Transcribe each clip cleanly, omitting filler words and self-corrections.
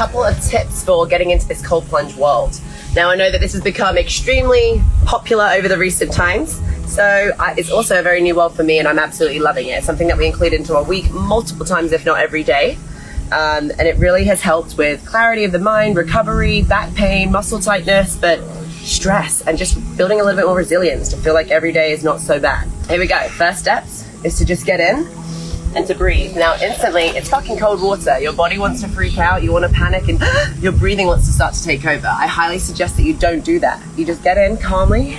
couple of tips for getting into this cold plunge world. Now, I know that this has become extremely popular over the recent times, so it's also a very new world for me, and I'm absolutely loving it. It's something that we include into our week multiple times, if not every day. And it really has helped with clarity of the mind, recovery, back pain, muscle tightness, but stress, and just building a little bit more resilience to feel like every day is not so bad. Here we go. First steps is to just get in and to breathe. Now, instantly, it's fucking cold water. Your body wants to freak out, you want to panic, and your breathing wants to start to take over. I highly suggest that you don't do that. You just get in calmly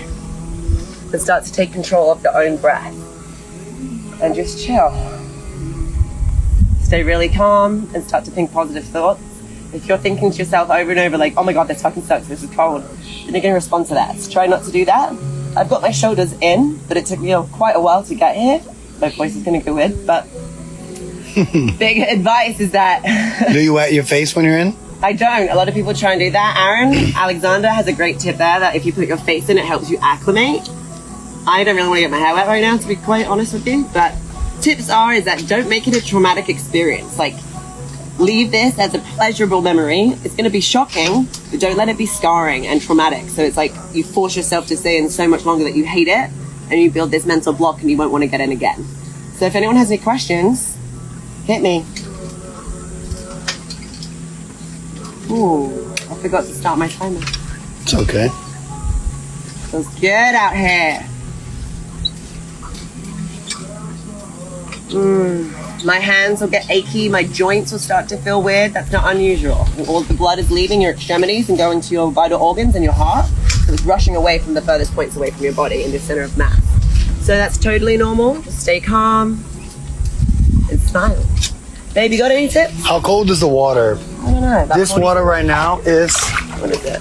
and start to take control of your own breath. And just chill. Stay really calm and start to think positive thoughts. If you're thinking to yourself over and over like, oh my God, this fucking sucks, this is cold, then you're going to respond to that. So try not to do that. I've got my shoulders in, but it took me quite a while to get here. My voice is going to go weird, but big advice is that... Do you wet your face when you're in? I don't. A lot of people try and do that. Aaron Alexander has a great tip there that if you put your face in, it helps you acclimate. I don't really want to get my hair wet right now, to be quite honest with you, but tips is that don't make it a traumatic experience. Like, leave this as a pleasurable memory. It's going to be shocking, but don't let it be scarring and traumatic. So it's like you force yourself to stay in so much longer that you hate it, and you build this mental block and you won't want to get in again. So if anyone has any questions, hit me. Ooh, I forgot to start my timer. It's okay. Feels good out here. My hands will get achy, my joints will start to feel weird. That's not unusual. All the blood is leaving your extremities and going to your vital organs and your heart. So it's rushing away from the furthest points away from your body in the center of mass. So that's totally normal. Just stay calm and smile. Babe, you got any tips? How cold is the water? I don't know. This water right now is... What is it?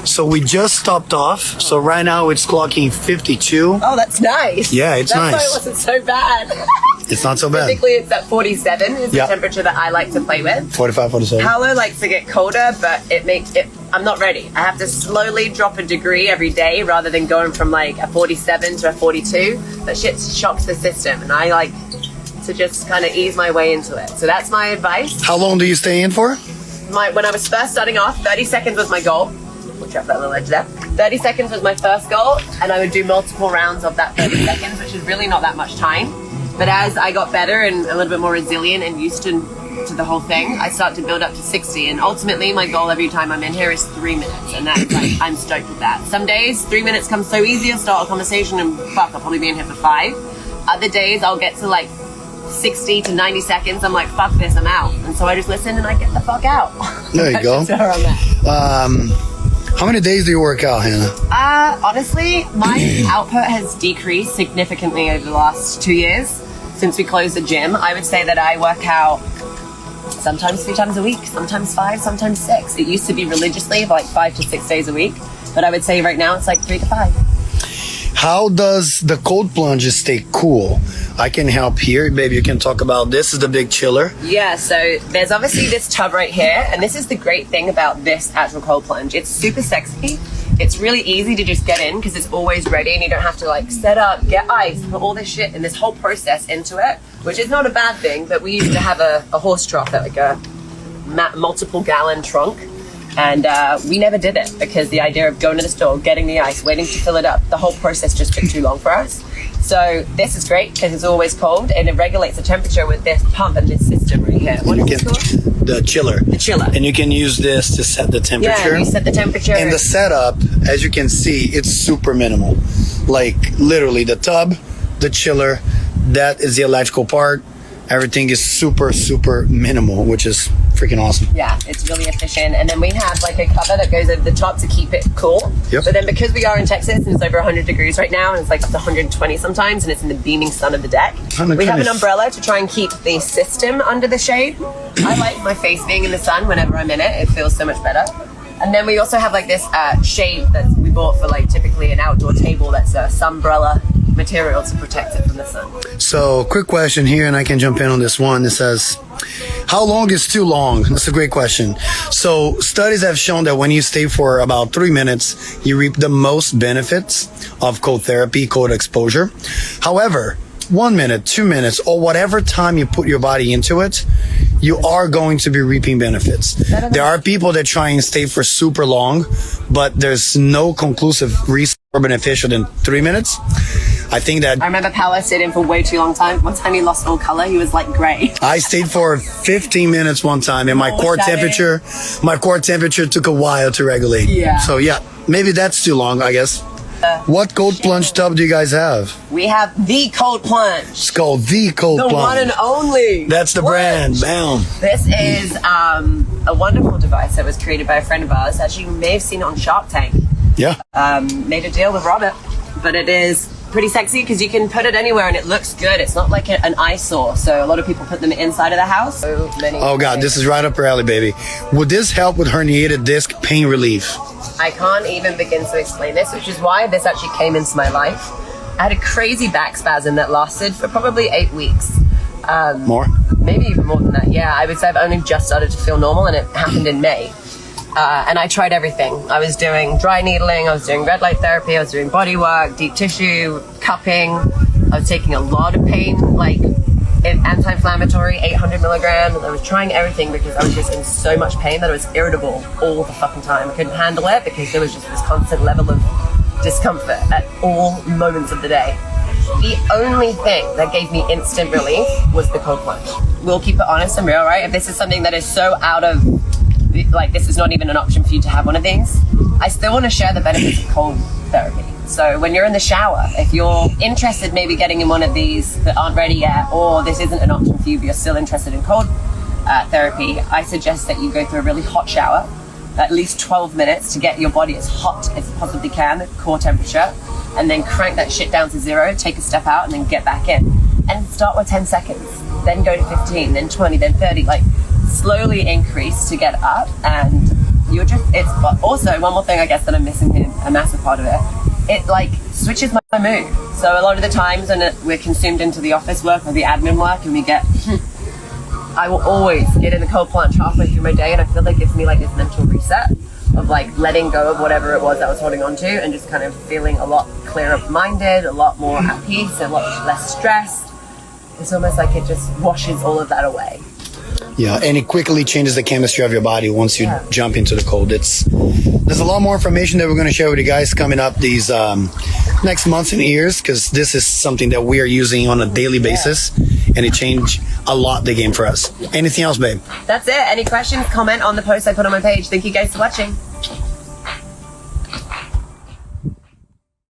So we just stopped off. So right now it's clocking 52. Oh, that's nice. Yeah, it's nice. That's why it wasn't so bad. It's not so bad. Typically it's at 47 is the temperature that I like to play with. 45, 47. Paolo likes to get colder, but it makes it... I'm not ready. I have to slowly drop a degree every day rather than going from like a 47 to a 42. That shit shocks the system, and I like to just kind of ease my way into it. So that's my advice. How long do you stay in for? When I was first starting off, 30 seconds was my goal. We'll drop that little edge there. 30 seconds was my first goal, and I would do multiple rounds of that 30 seconds, which is really not that much time. But as I got better and a little bit more resilient and used to the whole thing, I start to build up to 60. And ultimately, my goal every time I'm in here is 3 minutes. And that's like, I'm stoked with that. Some days, 3 minutes comes so easy, I'll start a conversation and fuck, I'll probably be in here for 5. Other days, I'll get to like 60 to 90 seconds. I'm like, fuck this, I'm out. And so I just listen and I get the fuck out. There you go. That's where I'm at. How many days do you work out, Hannah? Honestly, my output has decreased significantly over the last 2 years since we closed the gym. I would say that I work out sometimes 3 times a week, sometimes 5, sometimes 6. It used to be religiously like 5 to 6 days a week, but I would say right now it's like 3 to 5. How does the cold plunge stay cool? I can help here. Baby, you can talk about this. Is the big chiller. Yeah, so there's obviously this tub right here, and this is the great thing about this actual cold plunge. It's super sexy. It's really easy to just get in because it's always ready and you don't have to like set up, get ice, put all this shit and this whole process into it, which is not a bad thing, but we used to have a horse trough, like a multiple gallon trunk. And we never did it because the idea of going to the store, getting the ice, waiting to fill it up, the whole process just took too long for us. So this is great because it's always cold and it regulates the temperature with this pump and this system right here. What is it called? The chiller. The chiller. And you can use this to set the temperature. Yeah, you set the temperature. And the setup, as you can see, it's super minimal. Like literally the tub, the chiller, that is the electrical part. Everything is super, super minimal, which is freaking awesome. Yeah, it's really efficient. And then we have like a cover that goes over the top to keep it cool. Yep. But then because we are in Texas and it's over 100 degrees right now and it's like up to 120 sometimes and it's in the beaming sun of the deck, we have an umbrella to try and keep the system under the shade. I like my face being in the sun whenever I'm in it. It feels so much better. And then we also have like this shade that we bought for like typically an outdoor table that's a sunbrella material to protect it from the sun. So quick question here, and I can jump in on this one. It says, how long is too long? That's a great question. So studies have shown that when you stay for about 3 minutes, you reap the most benefits of cold therapy, cold exposure. However, 1 minute, 2 minutes, or whatever time you put your body into it, you are going to be reaping benefits. There are people that try and stay for super long, but there's no conclusive research more beneficial than 3 minutes. I think that I remember Paolo stayed in for way too long time. One time he lost all color. He was like gray. I stayed for 15 minutes one time, and my core temperature took a while to regulate. Yeah. So yeah, maybe that's too long, I guess. What cold plunge tub do you guys have? We have the Cold Plunge. It's called the Cold The Plunge. one and only. That's the brand. Bam. This is a wonderful device that was created by a friend of ours. Actually, you may have seen it on Shark Tank. Yeah. Made a deal with Robert, but it is pretty sexy because you can put it anywhere and it looks good. It's not like an eyesore, so a lot of people put them inside of the house. So many Oh God, this is right up your alley, baby. Would this help with herniated disc pain relief? I can't even begin to explain this, which is why this actually came into my life. I had a crazy back spasm that lasted for probably 8 weeks. More? Maybe even more than that. Yeah, I would say I've only just started to feel normal, and it happened in May. And I tried everything. I was doing dry needling, I was doing red light therapy, I was doing body work, deep tissue, cupping. I was taking a lot of pain, like anti-inflammatory, 800 milligrams. I was trying everything because I was just in so much pain that I was irritable all the fucking time. I couldn't handle it because there was just this constant level of discomfort at all moments of the day. The only thing that gave me instant relief was the cold plunge. We'll keep it honest and real, right? If this is something that is so out of, like, this is not even an option for you to have one of these, I still want to share the benefits of cold therapy. So when you're in the shower, if you're interested maybe getting in one of these that aren't ready yet, or this isn't an option for you but you're still interested in cold therapy, I suggest that you go through a really hot shower, at least 12 minutes to get your body as hot as you possibly can, core temperature, and then crank that shit down to 0, take a step out, and then get back in. And start with 10 seconds, then go to 15, then 20, then 30, like slowly increase to get up. And you're just, but also one more thing I guess that I'm missing here, a massive part of it like switches my mood. So a lot of the times when we're consumed into the office work or the admin work and we get, I will always get in the cold plunge halfway through my day, and I feel like it gives me like this mental reset of like letting go of whatever it was I was holding on to and just kind of feeling a lot clearer minded, a lot more at peace, a lot less stressed. It's almost like it just washes all of that away. Yeah, and it quickly changes the chemistry of your body once you jump into the cold. There's a lot more information that we're going to share with you guys coming up these next months and years, because this is something that we are using on a daily basis, and it changed a lot the game for us. Anything else, babe? That's it. Any questions, comment on the post I put on my page. Thank you guys for watching.